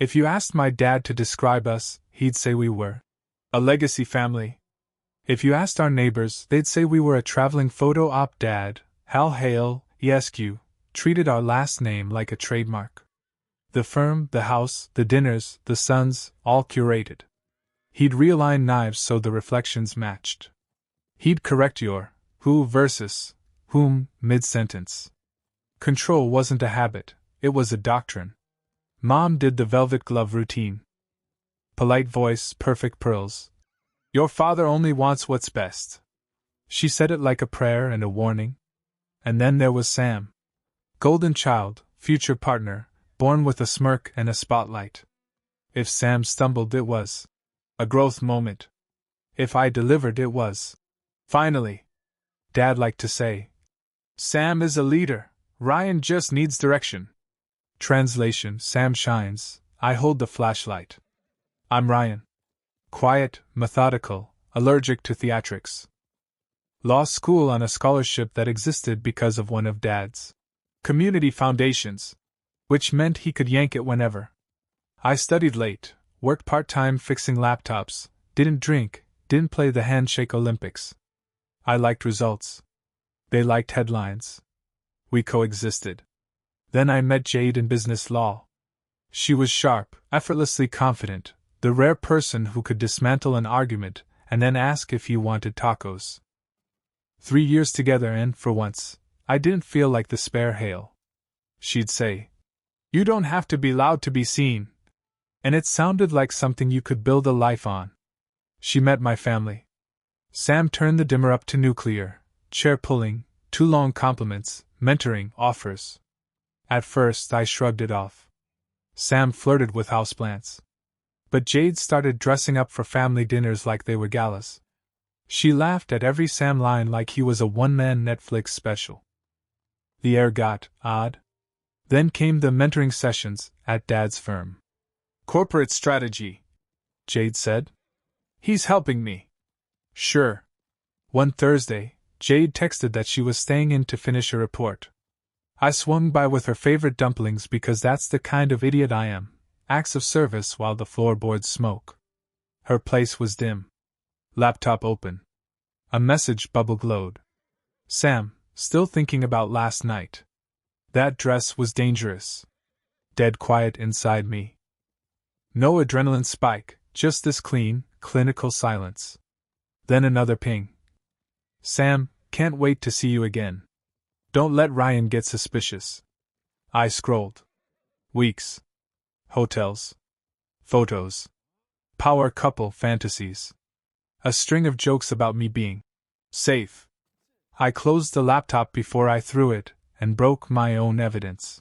If you asked my dad to describe us, he'd say we were a legacy family. If you asked our neighbors, they'd say we were a traveling photo op. Dad, Hal Hale, ESQ, treated our last name like a trademark. The firm, the house, the dinners, the sons, all curated. He'd realign knives so the reflections matched. He'd correct your who versus whom mid-sentence. Control wasn't a habit, it was a doctrine. Mom did the velvet glove routine. Polite voice, perfect pearls. Your father only wants what's best. She said it like a prayer and a warning. And then there was Sam. Golden child, future partner, born with a smirk and a spotlight. If Sam stumbled, it was a growth moment. If I delivered, it was finally. Dad liked to say, Sam is a leader, Ryan just needs direction. Translation: Sam shines, I hold the flashlight. I'm Ryan. Quiet, methodical, allergic to theatrics. Law school on a scholarship that existed because of one of Dad's community foundations, which meant he could yank it whenever. I studied late, worked part-time fixing laptops, didn't drink, didn't play the handshake Olympics. I liked results. They liked headlines. We coexisted. Then I met Jade in business law. She was sharp, effortlessly confident, the rare person who could dismantle an argument and then ask if you wanted tacos. 3 years together and, for once, I didn't feel like the spare Hale. She'd say, You don't have to be loud to be seen. And it sounded like something you could build a life on. She met my family. Sam turned the dimmer up to nuclear, chair pulling, 2 long compliments, mentoring, offers. At first I shrugged it off. Sam flirted with houseplants. But Jade started dressing up for family dinners like they were galas. She laughed at every Sam line like he was a one-man Netflix special. The air got odd. Then came the mentoring sessions at Dad's firm. Corporate strategy, Jade said. He's helping me. Sure. One Thursday, Jade texted that she was staying in to finish a report. I swung by with her favorite dumplings because that's the kind of idiot I am. Acts of service while the floorboards smoke. Her place was dim. Laptop open. A message bubble glowed. Sam, still thinking about last night. That dress was dangerous. Dead quiet inside me. No adrenaline spike, just this clean, clinical silence. Then another ping. Sam, can't wait to see you again. Don't let Ryan get suspicious. I scrolled. Weeks. Hotels. Photos. Power couple fantasies. A string of jokes about me being safe. I closed the laptop before I threw it, and broke my own evidence.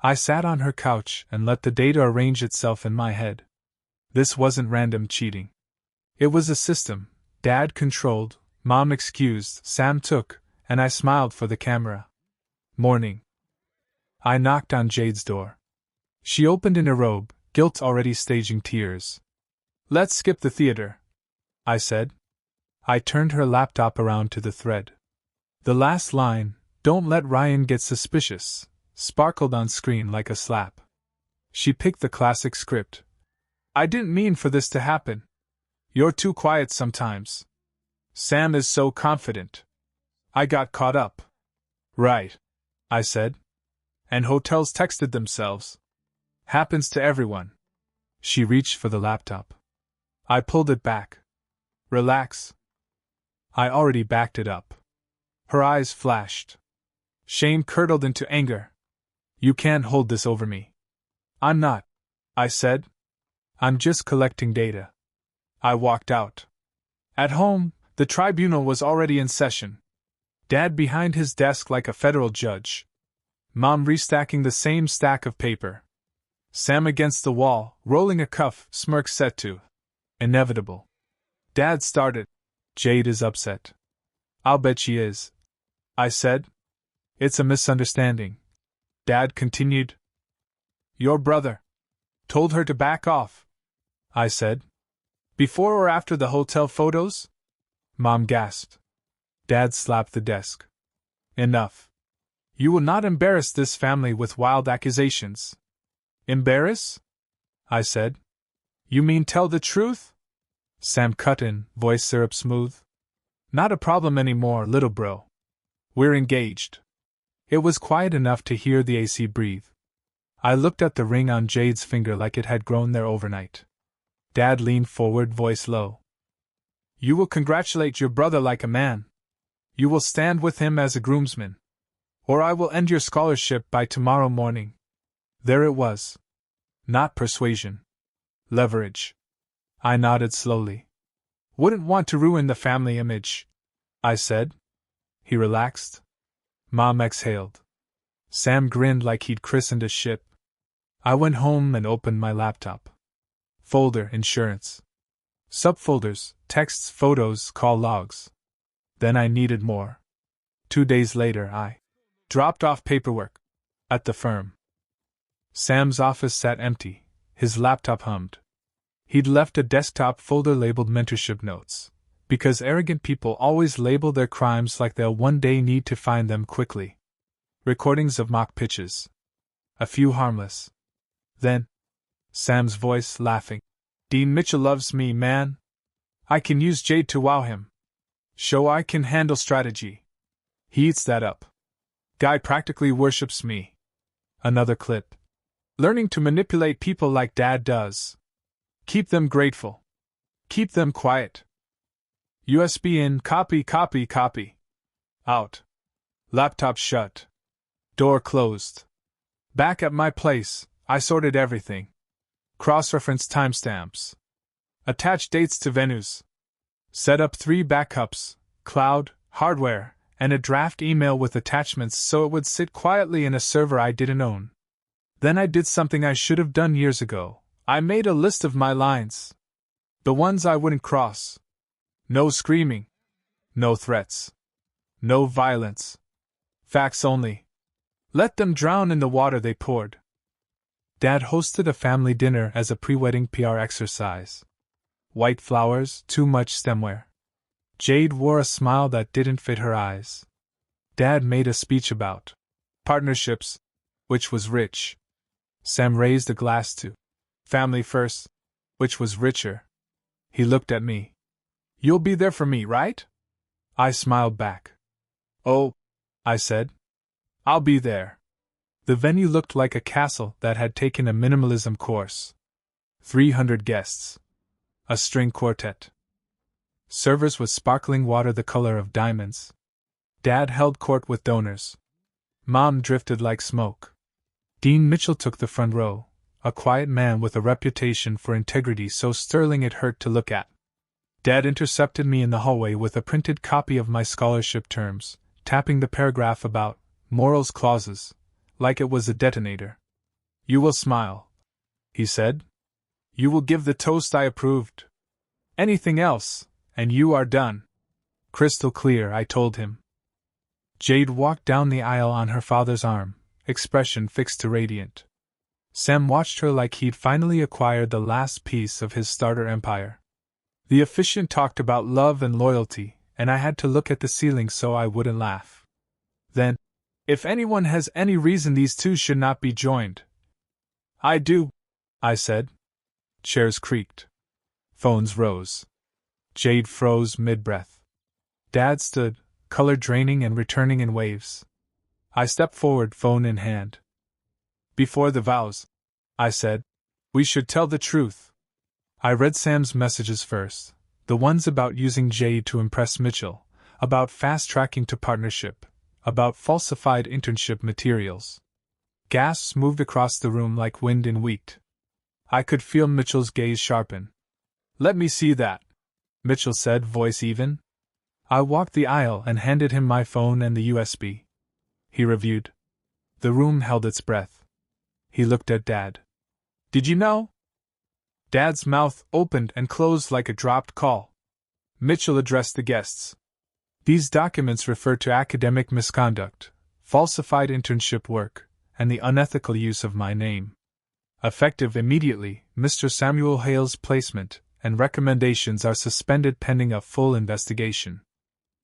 I sat on her couch and let the data arrange itself in my head. This wasn't random cheating. It was a system. Dad controlled, Mom excused, Sam took, and I smiled for the camera. Morning. I knocked on Jade's door. She opened in a robe, guilt already staging tears. Let's skip the theater, I said. I turned her laptop around to the thread. The last line, don't let Ryan get suspicious, sparkled on screen like a slap. She picked the classic script. I didn't mean for this to happen. You're too quiet sometimes. Sam is so confident. I got caught up. Right, I said. And hotels texted themselves. Happens to everyone. She reached for the laptop. I pulled it back. Relax. I already backed it up. Her eyes flashed. Shame curdled into anger. You can't hold this over me. I'm not, I said. I'm just collecting data. I walked out. At home, the tribunal was already in session. Dad behind his desk like a federal judge. Mom restacking the same stack of paper. Sam against the wall, rolling a cuff, smirk set to inevitable. Dad started. Jade is upset. I'll bet she is, I said. It's a misunderstanding. Dad continued. Your brother told her to back off, I said. Before or after the hotel photos? Mom gasped. Dad slapped the desk. Enough. You will not embarrass this family with wild accusations. Embarrass? I said. You mean tell the truth? Sam cut in, voice syrup smooth. Not a problem anymore, little bro. We're engaged. It was quiet enough to hear the AC breathe. I looked at the ring on Jade's finger like it had grown there overnight. Dad leaned forward, voice low. You will congratulate your brother like a man. You will stand with him as a groomsman. Or I will end your scholarship by tomorrow morning. There it was. Not persuasion. Leverage. I nodded slowly. Wouldn't want to ruin the family image, I said. He relaxed. Mom exhaled. Sam grinned like he'd christened a ship. I went home and opened my laptop. Folder, insurance. Subfolders, texts, photos, call logs. Then I needed more. 2 days later, I dropped off paperwork at the firm. Sam's office sat empty. His laptop hummed. He'd left a desktop folder labeled mentorship notes, because arrogant people always label their crimes like they'll one day need to find them quickly. Recordings of mock pitches. A few harmless. Then, Sam's voice laughing. Dean Mitchell loves me, man. I can use Jade to wow him. Show I can handle strategy. He eats that up. Guy practically worships me. Another clip. Learning to manipulate people like Dad does. Keep them grateful. Keep them quiet. USB in, copy, copy, copy. Out. Laptop shut. Door closed. Back at my place, I sorted everything. Cross-reference timestamps. Attach dates to venues. Set up 3 backups, cloud, hardware, and a draft email with attachments so it would sit quietly in a server I didn't own. Then I did something I should have done years ago. I made a list of my lines. The ones I wouldn't cross. No screaming. No threats. No violence. Facts only. Let them drown in the water they poured. Dad hosted a family dinner as a pre-wedding PR exercise. White flowers, too much stemware. Jade wore a smile that didn't fit her eyes. Dad made a speech about partnerships, which was rich. Sam raised a glass to family first, which was richer. He looked at me. You'll be there for me, right? I smiled back. Oh, I said. I'll be there. The venue looked like a castle that had taken a minimalism course. 300 guests. A string quartet. Servers with sparkling water the color of diamonds. Dad held court with donors. Mom drifted like smoke. Dean Mitchell took the front row, a quiet man with a reputation for integrity so sterling it hurt to look at. Dad intercepted me in the hallway with a printed copy of my scholarship terms, tapping the paragraph about morals clauses, like it was a detonator. You will smile, he said. You will give the toast I approved. Anything else, and you are done. Crystal clear, I told him. Jade walked down the aisle on her father's arm, expression fixed to radiant. Sam watched her like he'd finally acquired the last piece of his starter empire. The officiant talked about love and loyalty, and I had to look at the ceiling so I wouldn't laugh. Then, if anyone has any reason these two should not be joined. I do, I said. Chairs creaked. Phones rose. Jade froze mid-breath. Dad stood, color draining and returning in waves. I stepped forward, phone in hand. Before the vows, I said, we should tell the truth. I read Sam's messages first, the ones about using Jade to impress Mitchell, about fast-tracking to partnership, about falsified internship materials. Gasps moved across the room like wind in wheat. I could feel Mitchell's gaze sharpen. Let me see that, Mitchell said, voice even. I walked the aisle and handed him my phone and the USB. He reviewed. The room held its breath. He looked at Dad. Did you know? Dad's mouth opened and closed like a dropped call. Mitchell addressed the guests. These documents refer to academic misconduct, falsified internship work, and the unethical use of my name. Effective immediately, Mr. Samuel Hale's placement and recommendations are suspended pending a full investigation.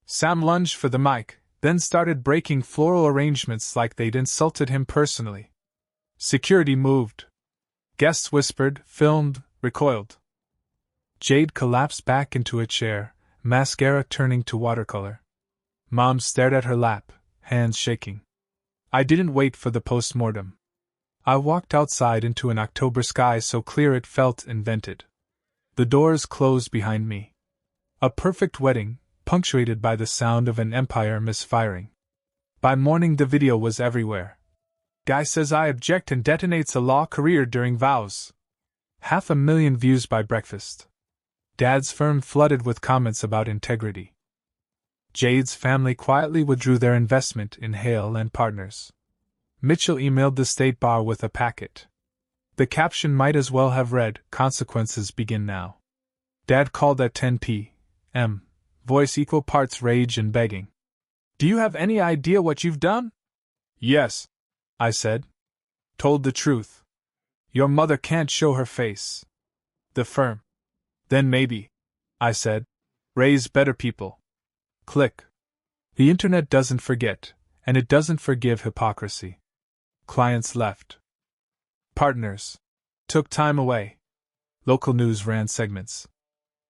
Sam lunged for the mic, then started breaking floral arrangements like they'd insulted him personally. Security moved. Guests whispered, filmed, recoiled. Jade collapsed back into a chair, mascara turning to watercolor. Mom stared at her lap, hands shaking. I didn't wait for the post-mortem. I walked outside into an October sky so clear it felt invented. The doors closed behind me. A perfect wedding, punctuated by the sound of an Empire misfiring. By morning the video was everywhere. Guy says I object and detonates a law career during vows. 500,000 views by breakfast. Dad's firm flooded with comments about integrity. Jade's family quietly withdrew their investment in Hale and Partners. Mitchell emailed the State Bar with a packet. The caption might as well have read, "Consequences begin now." Dad called at 10 p.m., voice equal parts rage and begging. "Do you have any idea what you've done?" "Yes," I said. "Told the truth. Your mother can't show her face." The firm. "Then maybe," I said, "raise better people." Click. The internet doesn't forget, and it doesn't forgive hypocrisy. Clients left. Partners took time away. Local news ran segments.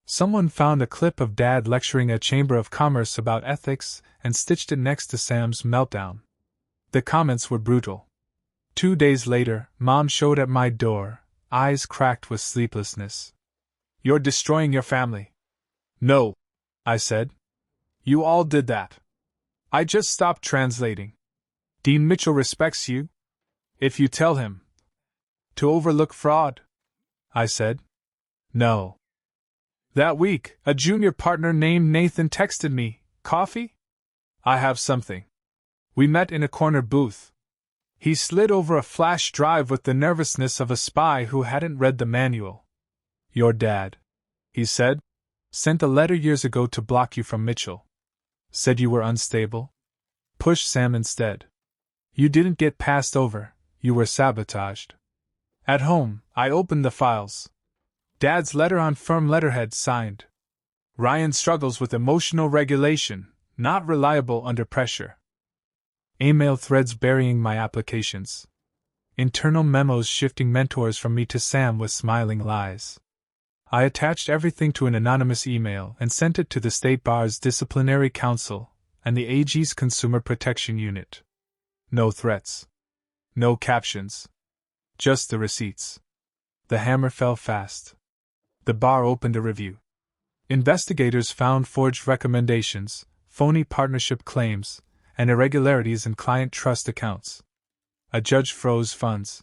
Someone found a clip of Dad lecturing at Chamber of Commerce about ethics and stitched it next to Sam's meltdown. The comments were brutal. 2 days later, Mom showed at my door, eyes cracked with sleeplessness. "You're destroying your family." "No," I said. "You all did that. I just stopped translating. Dean Mitchell respects you. If you tell him to overlook fraud," I said. "No." That week, a junior partner named Nathan texted me, "Coffee? I have something." We met in a corner booth. He slid over a flash drive with the nervousness of a spy who hadn't read the manual. "Your dad," he said, "sent a letter years ago to block you from Mitchell. Said you were unstable. Push Sam instead. You didn't get passed over, you were sabotaged." At home, I opened the files. Dad's letter on firm letterhead signed. "Ryan struggles with emotional regulation, not reliable under pressure." Email threads burying my applications. Internal memos shifting mentors from me to Sam with smiling lies. I attached everything to an anonymous email and sent it to the State Bar's Disciplinary Council and the AG's Consumer Protection Unit. No threats. No captions. Just the receipts. The hammer fell fast. The bar opened a review. Investigators found forged recommendations, phony partnership claims, and irregularities in client trust accounts. A judge froze funds.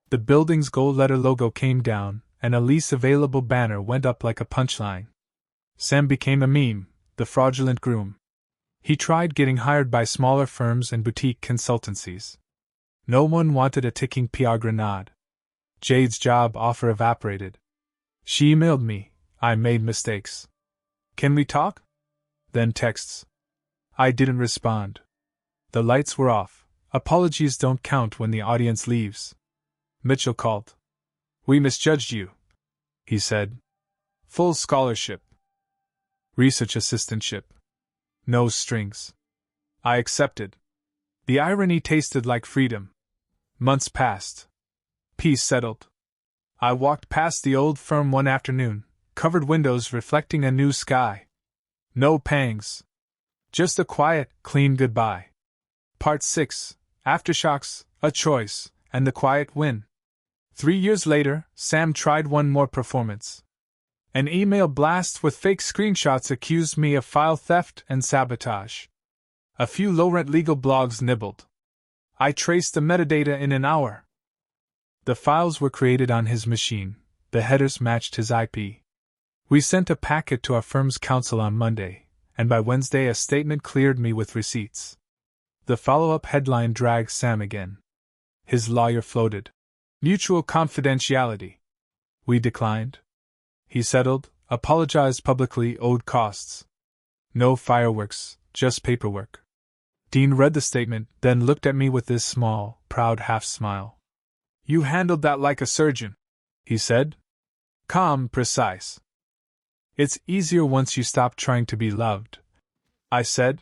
The building's gold letter logo came down, and a lease available banner went up like a punchline. Sam became a meme, the fraudulent groom. He tried getting hired by smaller firms and boutique consultancies. No one wanted a ticking PR grenade. Jade's job offer evaporated. She emailed me, "I made mistakes. Can we talk?" Then texts. I didn't respond. The lights were off. Apologies don't count when the audience leaves. Mitchell called. "We misjudged you," he said. "Full scholarship. Research assistantship. No strings." I accepted. The irony tasted like freedom. Months passed. Peace settled. I walked past the old firm one afternoon, covered windows reflecting a new sky. No pangs. Just a quiet, clean goodbye. Part 6, Aftershocks, a choice, and the quiet win. 3 years later, Sam tried one more performance. An email blast with fake screenshots accused me of file theft and sabotage. A few low-rent legal blogs nibbled. I traced the metadata in an hour. The files were created on his machine, the headers matched his IP. We sent a packet to our firm's counsel on Monday, and by Wednesday a statement cleared me with receipts. The follow-up headline dragged Sam again. His lawyer floated. "Mutual confidentiality." We declined. He settled, apologized publicly, owed costs. No fireworks, just paperwork. Dean read the statement, then looked at me with this small, proud half-smile. "You handled that like a surgeon," he said. "Calm, precise. It's easier once you stop trying to be loved," I said.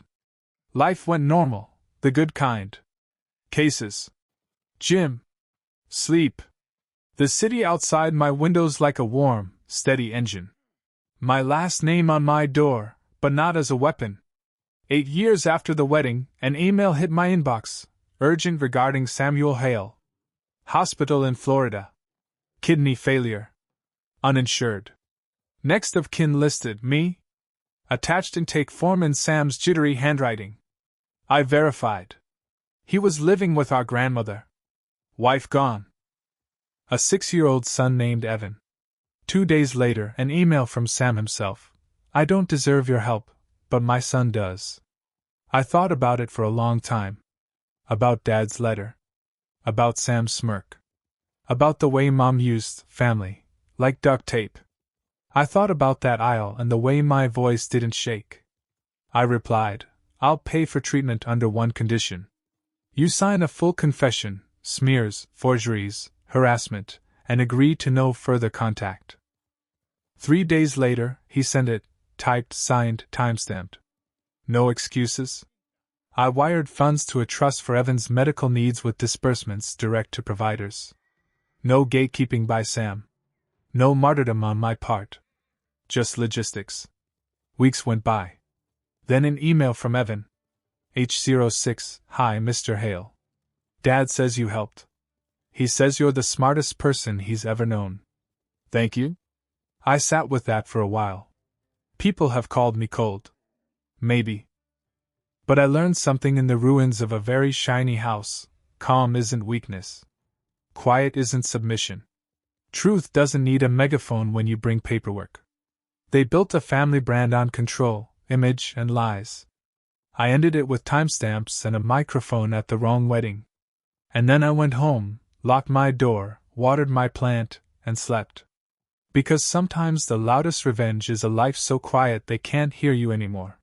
Life went normal, the good kind. Cases. Gym. Sleep. The city outside my windows like a warm, steady engine. My last name on my door, but not as a weapon. 8 years after the wedding, an email hit my inbox, urgent regarding Samuel Hale. Hospital in Florida. Kidney failure. Uninsured. Next of kin listed, me. Attached intake form in Sam's jittery handwriting. I verified. He was living with our grandmother. Wife gone. A 6-year-old son named Evan. 2 days later, an email from Sam himself. I don't deserve your help, but my son does. I thought about it for a long time. About Dad's letter. About Sam's smirk. About the way Mom used family, like duct tape. I thought about that aisle and the way my voice didn't shake. I replied, I'll pay for treatment under one condition. You sign a full confession, smears, forgeries, harassment, and agree to no further contact. 3 days later, he sent it, typed, signed, timestamped. No excuses. I wired funds to a trust for Evan's medical needs with disbursements direct to providers. No gatekeeping by Sam. No martyrdom on my part. Just logistics. Weeks went by. Then an email from Evan. H06, Hi Mr. Hale. Dad says you helped. He says you're the smartest person he's ever known. Thank you? I sat with that for a while. People have called me cold. Maybe. But I learned something in the ruins of a very shiny house. Calm isn't weakness. Quiet isn't submission. Truth doesn't need a megaphone when you bring paperwork. They built a family brand on control, image, and lies. I ended it with timestamps and a microphone at the wrong wedding. And then I went home, locked my door, watered my plant, and slept. Because sometimes the loudest revenge is a life so quiet they can't hear you anymore.